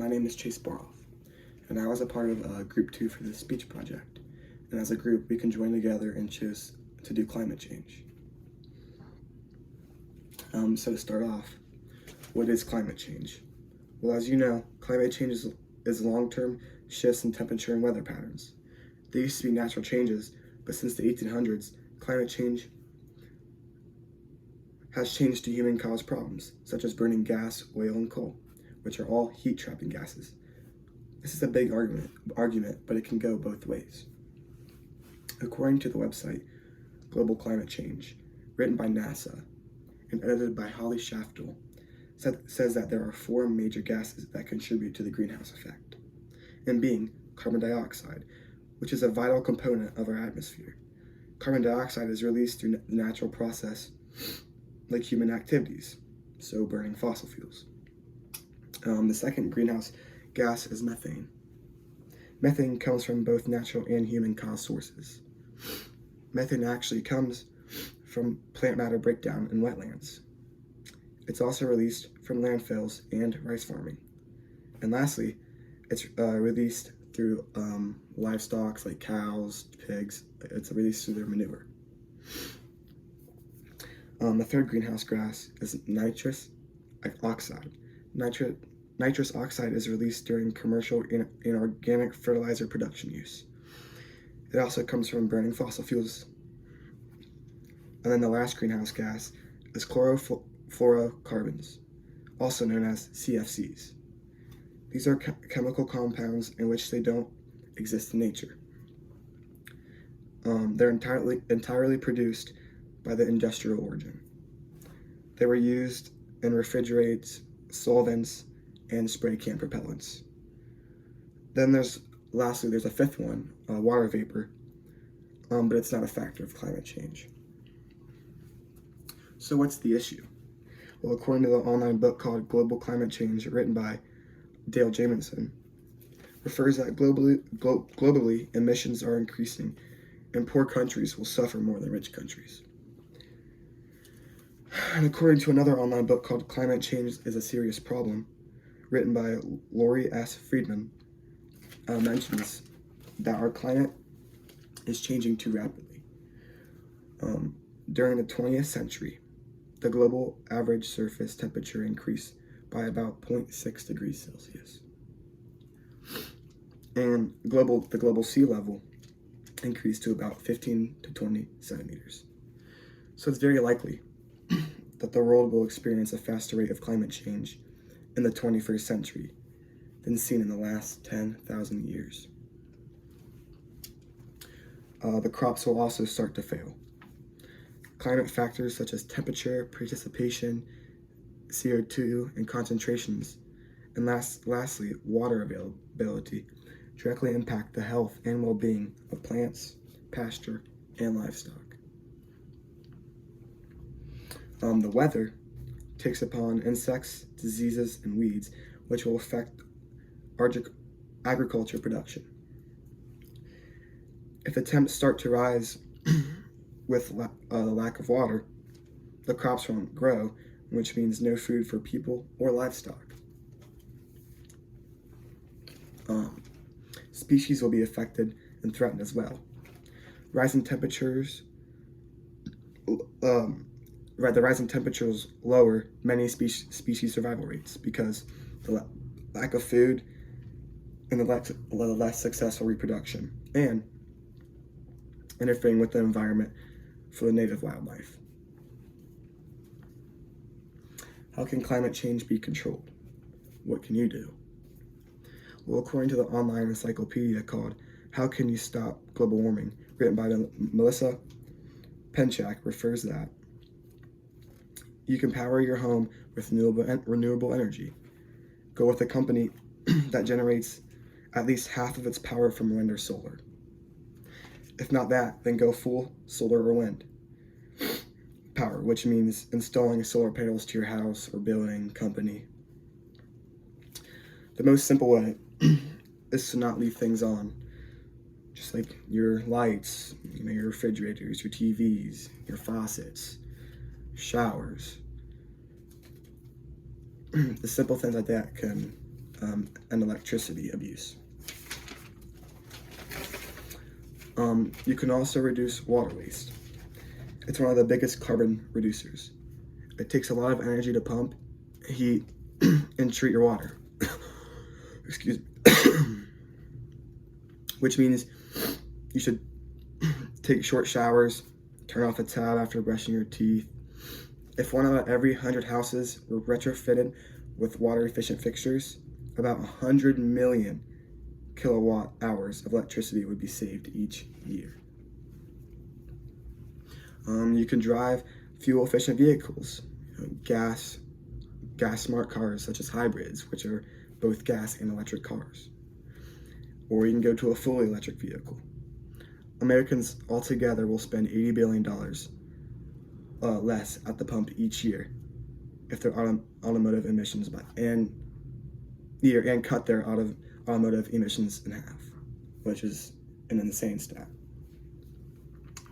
My name is Chase Boroff, and I was a part of Group 2 for this speech project. And as a group, we can join together and choose to do climate change. So to start off, what is climate change? Well, as you know, climate change is long-term shifts in temperature and weather patterns. They used to be natural changes, but since the 1800s, climate change has changed to human-caused problems, such as burning gas, oil, and coal, which are all heat-trapping gases. This is a big argument, but it can go both ways. According to the website Global Climate Change, written by NASA and edited by Holly Shaftel, says that there are 4 major gases that contribute to the greenhouse effect, and being carbon dioxide, which is a vital component of our atmosphere. Carbon dioxide is released through the natural process like human activities, so burning fossil fuels. The second greenhouse gas is methane. Methane comes from both natural and human-caused sources. Methane actually comes from plant matter breakdown in wetlands. It's also released from landfills and rice farming. And lastly, it's released through livestock like cows, pigs. It's released through their manure. The third greenhouse gas is nitrous oxide. Nitrous oxide is released during commercial and organic fertilizer production use. It also comes from burning fossil fuels. And then the last greenhouse gas is chlorofluorocarbons, also known as CFCs. These are chemical compounds in which they don't exist in nature. They're entirely produced by the industrial origin. They were used in refrigerants, solvents, and spray can propellants. Then lastly, there's a fifth one, water vapor, but it's not a factor of climate change. So what's the issue? Well, according to the online book called Global Climate Change, written by Dale Jamieson, refers that globally emissions are increasing and poor countries will suffer more than rich countries. And according to another online book called Climate Change is a Serious Problem, written by Lori S. Friedman, mentions that our climate is changing too rapidly. During the 20th century, the global average surface temperature increased by about 0.6 degrees Celsius. And the global sea level increased to about 15 to 20 centimeters. So it's very likely that the world will experience a faster rate of climate change in the 21st century than seen in the last 10,000 years. The crops will also start to fail. Climate factors such as temperature, precipitation, CO2, and concentrations, and lastly, water availability, directly impact the health and well-being of plants, pasture, and livestock. The weather takes upon insects, diseases, and weeds, which will affect agriculture production. If the temps start to rise with the lack of water, the crops won't grow, which means no food for people or livestock. Species will be affected and threatened as well. Rising temperatures, the rising temperatures lower many species survival rates because the lack of food and the less successful reproduction, and interfering with the environment for the native wildlife. How can climate change be controlled? What can you do? Well, according to the online encyclopedia called How Can You Stop Global Warming, written by Melissa Penchak, refers that you can power your home with renewable energy. Go with a company that generates at least half of its power from wind or solar. If not that, then go full solar or wind power, which means installing solar panels to your house or building, company. The most simple way is to not leave things on, just like your lights, your refrigerators, your TVs, your faucets, showers. The simple things like that can and electricity abuse. You can also reduce water waste. It's one of the biggest carbon reducers. It takes a lot of energy to pump, heat, and treat your water. Excuse me. Which means you should take short showers, turn off a tap after brushing your teeth. If one out of every 100 houses were retrofitted with water-efficient fixtures, about 100 million kilowatt hours of electricity would be saved each year. You can drive fuel-efficient vehicles, gas smart cars such as hybrids, which are both gas and electric cars. Or you can go to a fully electric vehicle. Americans altogether will spend $80 billion less at the pump each year if their automotive emissions and cut their automotive emissions in half, which is an insane stat.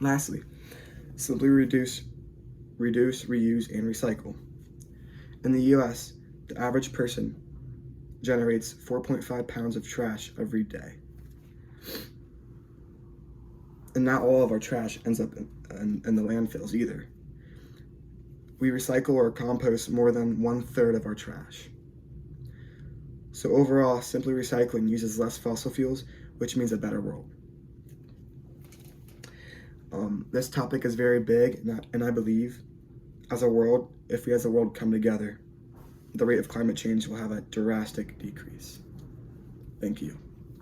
Lastly, simply reduce, reuse, and recycle. In the US, the average person generates 4.5 pounds of trash every day. And not all of our trash ends up in the landfills either. We recycle or compost more than 1/3 of our trash. So overall, simply recycling uses less fossil fuels, which means a better world. This topic is very big, and I believe as a world, if we as a world come together, the rate of climate change will have a drastic decrease. Thank you.